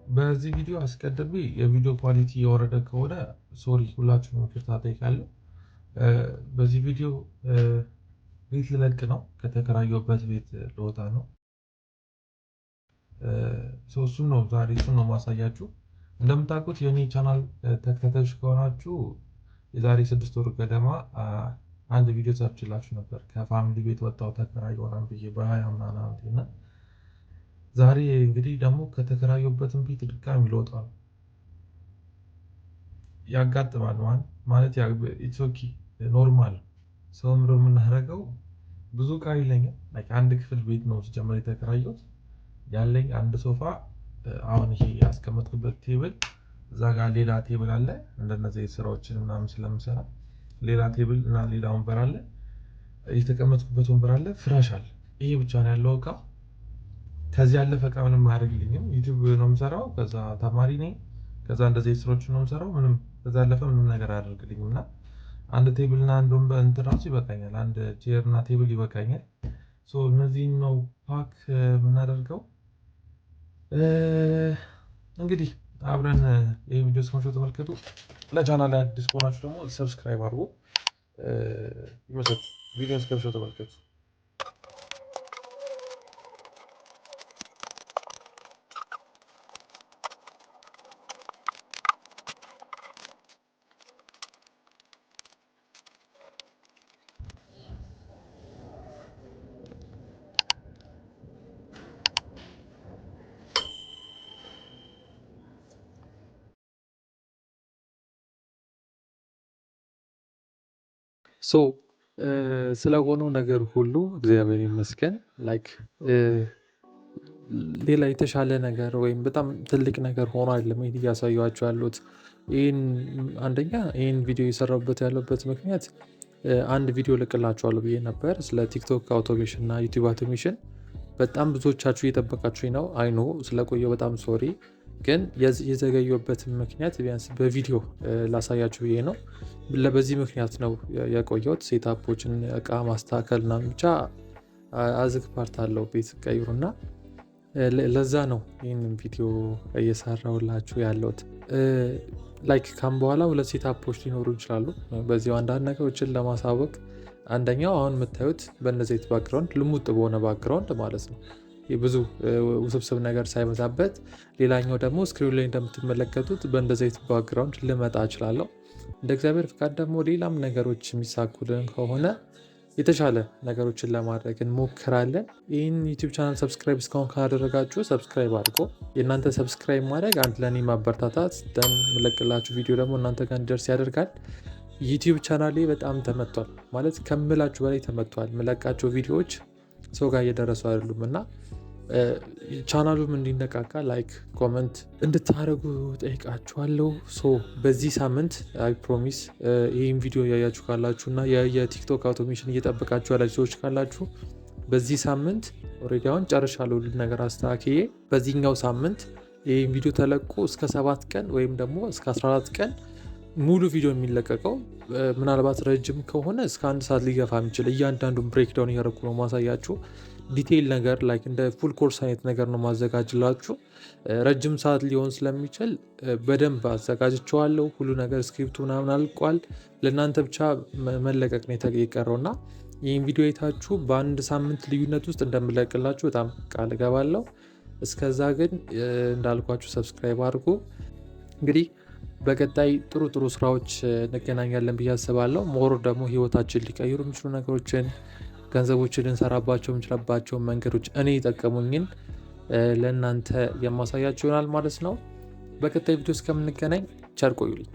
በዚህ ቪዲዮ አስቀድሜ የቪዲዮ ኳሊቲ የወረደ ከሆነ ሶሪ፣ ሁላችሁንም ይቅርታ ጠይቃለሁ። በዚህ ቪዲዮ ቤት ልለቅ ነው። ከተከራየሁበት ቤት ልወጣ ነው። እሱን ነው ዛሬ እሱን ነው ማሳያችሁ። እንደምታውቁት የኔ ቻናል ተከታታዮች ከሆናችሁ የዛሬ 6 ወር ገደማ አንድ ቪዲዮ ሰርችላችሁ ነበር። ከፋሚሊ ቤት ወጣሁ ተከራየሁ ምናምን ብዬ በ20 ምናምን ዓመቴ እና ዛሬ እንግዲህ ደግሞ ከተከራየሁበትም ቤት ድጋሚ ልወጣ ነው። ያጋጥማል ማለት ኢትስ ኦኬ ኖርማል። ሰውም ደግሞ የምናደርገው ብዙ እቃ የለኝም። አንድ ክፍል ቤት ነው ሲጀመር የተከራየሁት። ያለኝ አንድ ሶፋ፣ አሁን ይሄ ያስቀመጥኩበት ቴብል፣ እዛ ጋር ሌላ ቴብል አለ። እንደነዚህ ስራዎችን ምናምን ስለምሰራ ሌላ ቴብል እና ሌላ ወንበር አለ። የተቀመጥኩበት ወንበር አለ፣ ፍራሽ አለ። ይሄ ብቻ ነው ያለው እቃ። ከዚህ ያለፈ እቃ ምንም አያደርግልኝም። ዩቲዩብ ነው የምሰራው፣ ከዛ ተማሪ ነኝ፣ ከዛ እንደዚህ ስራዎችን ነው የምሰራው። ምንም ከዛ ያለፈ ምንም ነገር አያደርግልኝም እና አንድ ቴብል እና አንድ ወንበር እንትን ራሱ ይበቃኛል። አንድ ቼር እና ቴብል ይበቃኛል። እነዚህን ነው ፓክ የምናደርገው። እንግዲህ አብረን ይሄን ቪዲዮ እስከ መጨረሻው ተመልከቱ። ለቻናል ላይ አዲስ ከሆናችሁ ደግሞ ሰብስክራይብ አድርጉ። ቪዲዮ እስከ መጨረሻው ተመልከቱ። ስለሆነው ነገር ሁሉ እግዚአብሔር ይመስገን። ሌላ የተሻለ ነገር ወይም በጣም ትልቅ ነገር ሆኖ አይደለም ይሄን እያሳየኋችሁ ያሉት። አንደኛ ይህን ቪዲዮ የሰራሁበት ያለበት ምክንያት አንድ ቪዲዮ ልቅላችኋለሁ ብዬ ነበር ስለ ቲክቶክ አውቶሜሽን እና ዩቲዩብ አውቶሜሽን። በጣም ብዙዎቻችሁ እየጠበቃችሁኝ ነው። አይኖ ስለቆየው በጣም ሶሪ። ግን የዘገየበት ምክንያት ቢያንስ በቪዲዮ ላሳያችሁ ብዬ ነው። በዚህ ምክንያት ነው የቆየሁት። ሴታፖችን እቃ ማስተካከል እና ብቻ አዝግ ፓርት አለው ቤት ቀይሩና፣ ለዛ ነው ይህንን ቪዲዮ እየሰራሁላችሁ ያለሁት። ካም በኋላ 2 ሴታፖች ሊኖሩ ይችላሉ። በዚሁ አንዳንድ ነገሮችን ለማሳወቅ፣ አንደኛው አሁን የምታዩት በእነዚህ ባክግራውንድ ልሙጥ በሆነ ባክግራውንድ ማለት ነው፣ ብዙ ውስብስብ ነገር ሳይበዛበት። ሌላኛው ደግሞ ስክሪን ላይ እንደምትመለከቱት በእንደዚህ ባክግራውንድ ልመጣ እችላለሁ። እንደ እግዚአብሔር ፍቃድ ደግሞ ሌላም ነገሮች የሚሳኩልን ከሆነ የተሻለ ነገሮችን ለማድረግ እንሞክራለን። ይህን ዩቲዩብ ቻናል ሰብስክራይብ እስካሁን ካላደረጋችሁ ሰብስክራይብ አድርጎ፣ የእናንተ ሰብስክራይብ ማድረግ አንድ ለእኔ ማበረታታት፣ ደን ምለቅላችሁ ቪዲዮ ደግሞ እናንተ ጋር እንዲደርስ ያደርጋል። ዩቲዩብ ቻናሌ በጣም ተመቷል፣ ማለት ከምላችሁ በላይ ተመቷል። ምለቃቸው ቪዲዮዎች ሰው ጋር እየደረሱ አይደሉም እና ቻናሉም እንዲነቃቃ ላይክ ኮመንት እንድታደርጉ ጠይቃችኋለሁ። በዚህ ሳምንት አይ ፕሮሚስ ይህን ቪዲዮ እያያችሁ ካላችሁ እና የቲክቶክ አውቶሜሽን እየጠበቃችሁ ያላችሁ ሰዎች ካላችሁ በዚህ ሳምንት ኦልሬዲ አሁን ጨርሻለሁ ሁሉን ነገር አስተካክዬ። በዚህኛው ሳምንት ይህን ቪዲዮ ተለቁ እስከ 7 ቀን ወይም ደግሞ እስከ 14 ቀን ሙሉ ቪዲዮ የሚለቀቀው። ምናልባት ረጅም ከሆነ እስከ 1 ሰዓት ሊገፋ የሚችል እያንዳንዱን ብሬክዳውን እያደረኩ ነው ማሳያችሁ። ዲቴይል ነገር እንደ ፉል ኮርስ አይነት ነገር ነው ማዘጋጅላችሁ። ረጅም ሰዓት ሊሆን ስለሚችል በደንብ አዘጋጅቸዋለሁ። ሁሉ ነገር ስክሪፕቱ ምናምን አልቋል። ለእናንተ ብቻ መለቀቅ ነው የቀረው እና ይህን ቪዲዮ አይታችሁ በ1 ሳምንት ልዩነት ውስጥ እንደምለቅላችሁ በጣም ቃል እገባለሁ። እስከዛ ግን እንዳልኳችሁ ሰብስክራይብ አድርጉ። እንግዲህ በቀጣይ ጥሩ ጥሩ ስራዎች እንገናኛለን ብዬ አስባለሁ። ሞር ደግሞ ህይወታችን ሊቀይሩ የሚችሉ ነገሮችን፣ ገንዘቦችን ልንሰራባቸው የምንችልባቸውን መንገዶች እኔ የጠቀሙኝን ለእናንተ የማሳያችሁ ይሆናል ማለት ነው። በቀጣይ ቪዲዮ እስከምንገናኝ ቸር ቆዩልኝ።